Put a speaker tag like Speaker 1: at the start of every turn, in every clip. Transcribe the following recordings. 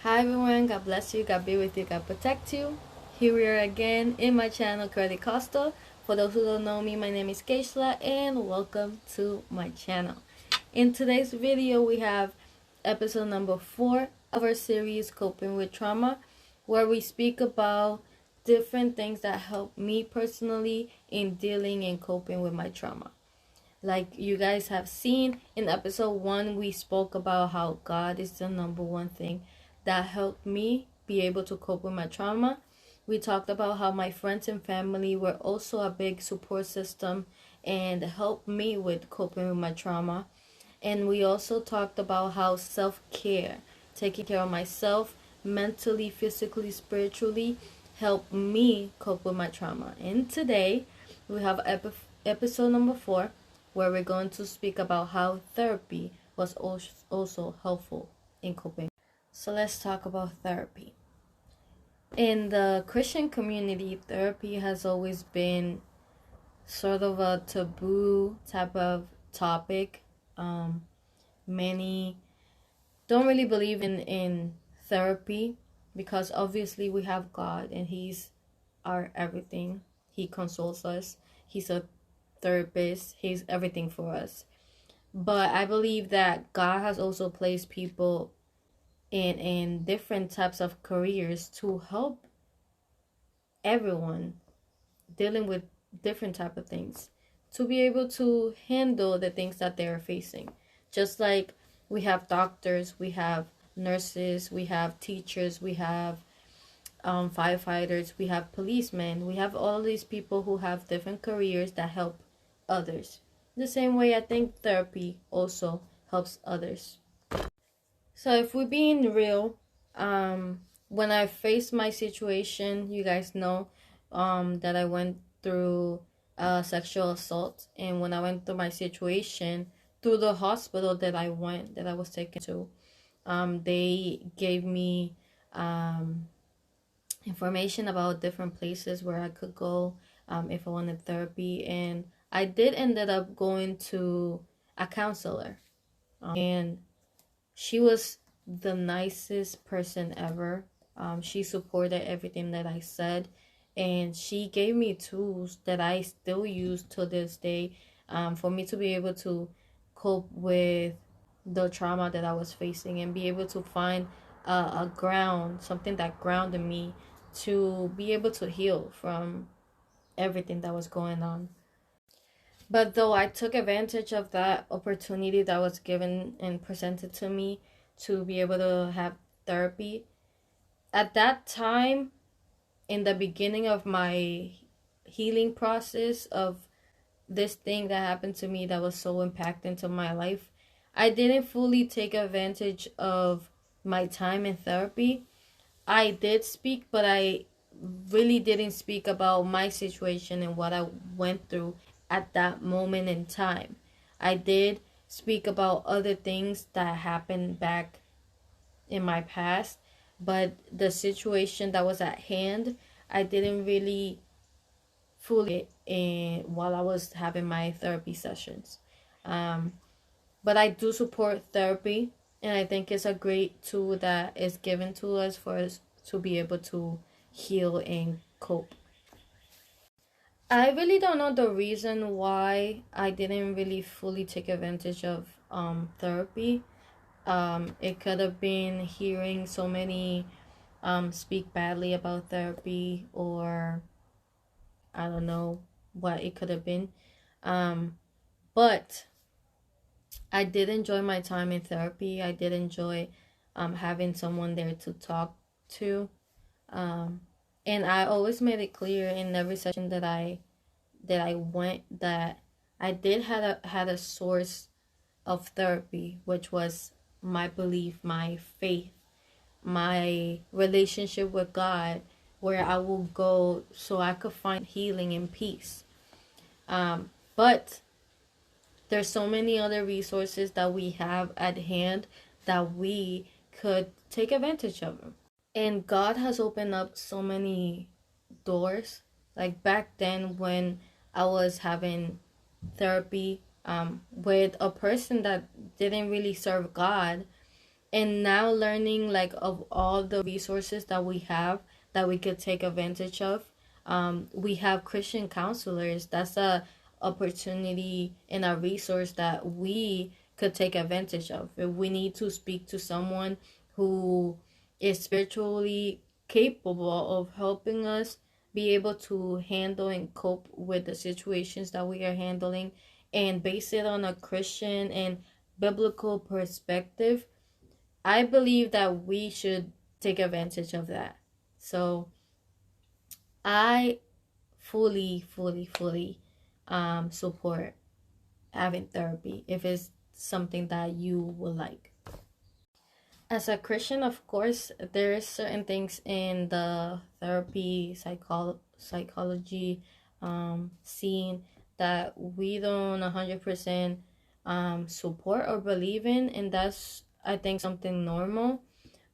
Speaker 1: Hi everyone, God bless you, God be with you, God protect you. Here we are again in my channel, Credit Costa. For those who don't know me, my name is Keishla and welcome to my channel. In today's video, we have episode number 4 of our series, Coping with Trauma, where we speak about different things that help me personally in dealing and coping with my trauma. Like you guys have seen in episode 1, we spoke about how God is the number one thing that helped me be able to cope with my trauma. We talked about how my friends and family were also a big support system and helped me with coping with my trauma. And we also talked about how self-care, taking care of myself mentally, physically, spiritually, helped me cope with my trauma. And today we have episode number 4, where we're going to speak about how therapy was also helpful in coping. So let's talk about therapy. In the Christian community, therapy has always been sort of a taboo type of topic. Many don't really believe in therapy because obviously we have God and He's our everything. He consoles us. He's a therapist. He's everything for us. But I believe that God has also placed people in different types of careers to help everyone dealing with different type of things to be able to handle the things that they are facing. Just like we have doctors, we have nurses, we have teachers, we have firefighters, we have policemen, we have all these people who have different careers that help others. The same way I think therapy also helps others. So if we're being real, when I faced my situation, you guys know that I went through sexual assault, and when I went through my situation, through the hospital that I was taken to, they gave me information about different places where I could go if I wanted therapy, and I did ended up going to a counselor, and she was the nicest person ever. She supported everything that I said, and she gave me tools that I still use to this day for me to be able to cope with the trauma that I was facing and be able to find a ground, something that grounded me to be able to heal from everything that was going on. But though I took advantage of that opportunity that was given and presented to me to be able to have therapy, at that time, in the beginning of my healing process of this thing that happened to me that was so impacting to my life, I didn't fully take advantage of my time in therapy. I did speak, but I really didn't speak about my situation and what I went through at that moment in time. I did speak about other things that happened back in my past, but the situation that was at hand, I didn't really fully in while I was having my therapy sessions. Um, but I do support therapy, and I think it's a great tool that is given to us for us to be able to heal and cope. I really don't know the reason why I didn't really fully take advantage of therapy. It could have been hearing so many speak badly about therapy, or I don't know what it could have been. But I did enjoy my time in therapy. I did enjoy having someone there to talk to. Um, and I always made it clear in every session that I went that I did had a source of therapy, which was my belief, my faith, my relationship with God, where I will go so I could find healing and peace. But there's so many other resources that we have at hand that we could take advantage of them. And God has opened up so many doors. Like back then when I was having therapy with a person that didn't really serve God, And now learning like of all the resources that we have that we could take advantage of. We have Christian counselors. That's a opportunity and a resource that we could take advantage of. If we need to speak to someone who is spiritually capable of helping us be able to handle and cope with the situations that we are handling, and base it on a Christian and biblical perspective, I believe that we should take advantage of that. So I fully support having therapy if it's something that you would like. As a Christian, of course, there is certain things in the therapy psychology scene that we don't 100% support or believe in, and that's, I think, something normal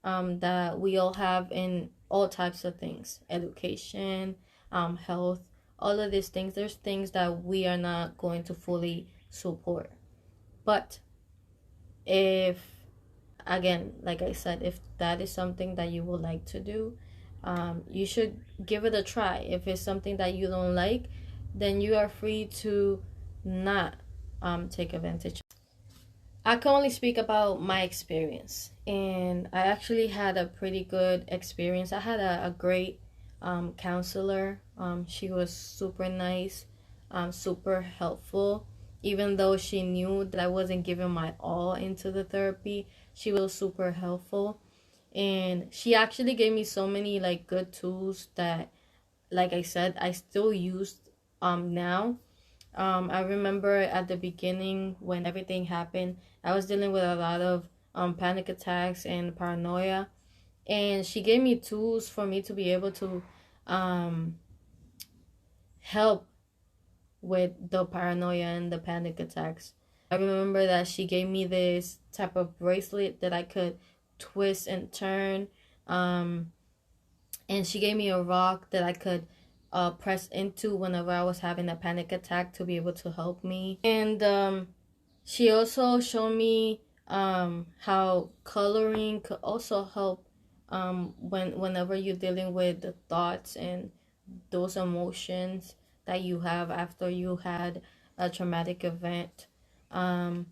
Speaker 1: that we all have in all types of things, education, health, all of these things. There's things that we are not going to fully support. But if, again, like I said, if that is something that you would like to do, you should give it a try. If it's something that you don't like, then you are free to not take advantage. I can only speak about my experience, and I actually had a pretty good experience. I had a great counselor. She was super nice, super helpful. Even though she knew that I wasn't giving my all into the therapy, she was super helpful, and she actually gave me so many like good tools that, like I said, I still use now. I remember at the beginning when everything happened, I was dealing with a lot of panic attacks and paranoia, and she gave me tools for me to be able to um, help with the paranoia and the panic attacks. I remember that she gave me this type of bracelet that I could twist and turn, and she gave me a rock that I could press into whenever I was having a panic attack to be able to help me. And she also showed me how coloring could also help whenever you're dealing with the thoughts and those emotions that you have after you had a traumatic event. Um,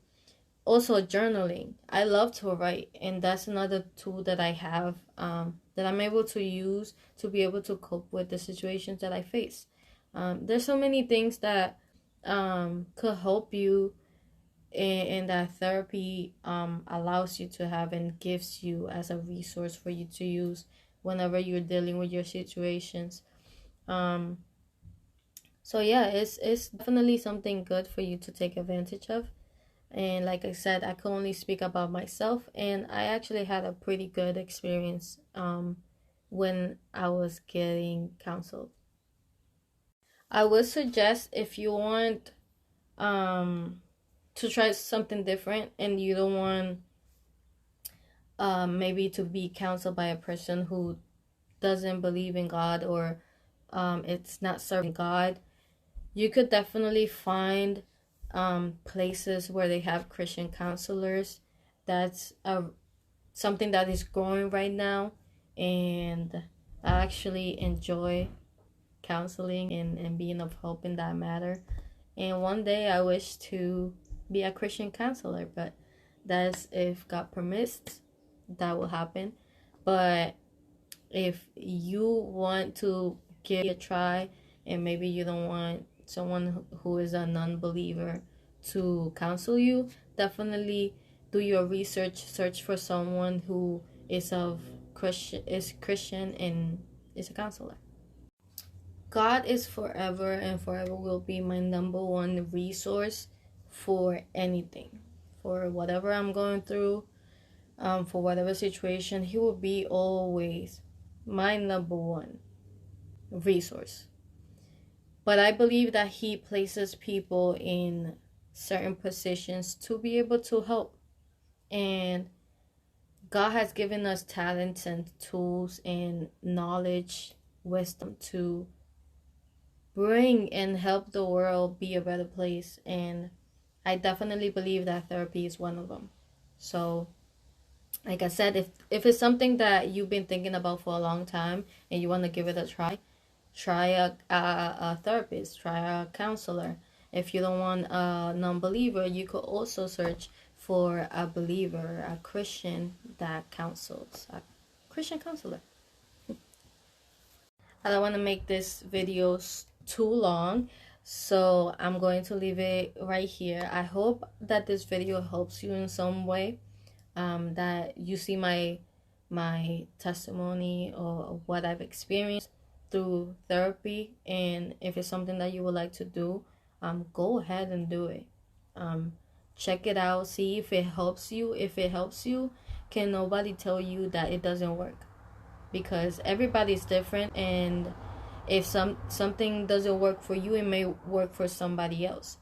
Speaker 1: Also, journaling. I love to write, and that's another tool that I have, that I'm able to use to be able to cope with the situations that I face. There's so many things that could help you, and that therapy allows you to have and gives you as a resource for you to use whenever you're dealing with your situations. Um, so yeah, it's definitely something good for you to take advantage of. And like I said, I can only speak about myself, and I actually had a pretty good experience when I was getting counseled. I would suggest, if you want to try something different and you don't want maybe to be counseled by a person who doesn't believe in God, or it's not serving God, you could definitely find places where they have Christian counselors. That's something that is growing right now, and I actually enjoy counseling and being of help in that matter. And one day I wish to be a Christian counselor, but that's if God permits, that will happen. But if you want to give it a try, and maybe you don't want someone who is a non-believer to counsel you, definitely do your research, search for someone who is Christian and is a counselor. God is forever and forever will be my number one resource for anything, for whatever I'm going through, for whatever situation. He will be always my number one resource. But I believe that He places people in certain positions to be able to help. And God has given us talents and tools and knowledge, wisdom to bring and help the world be a better place. And I definitely believe that therapy is one of them. So like I said, if it's something that you've been thinking about for a long time and you want to give it a try a therapist, try a counselor. If you don't want a non-believer, you could also search for a believer, a Christian that counsels, a Christian counselor. I don't want to make this video too long, so I'm going to leave it right here. I hope that this video helps you in some way, that you see my testimony or what I've experienced through therapy, and if it's something that you would like to do, go ahead and do it. Check it out, see if it helps you. If it helps you, can nobody tell you that it doesn't work, because everybody's different, and if something doesn't work for you, it may work for somebody else.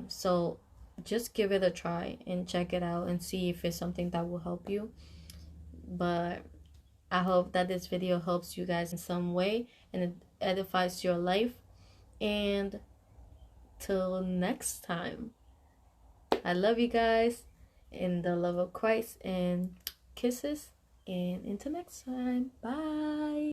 Speaker 1: So just give it a try and check it out and see if it's something that will help you. But I hope that this video helps you guys in some way and it edifies your life. And till next time, I love you guys in the love of Christ, and kisses, and until next time, bye.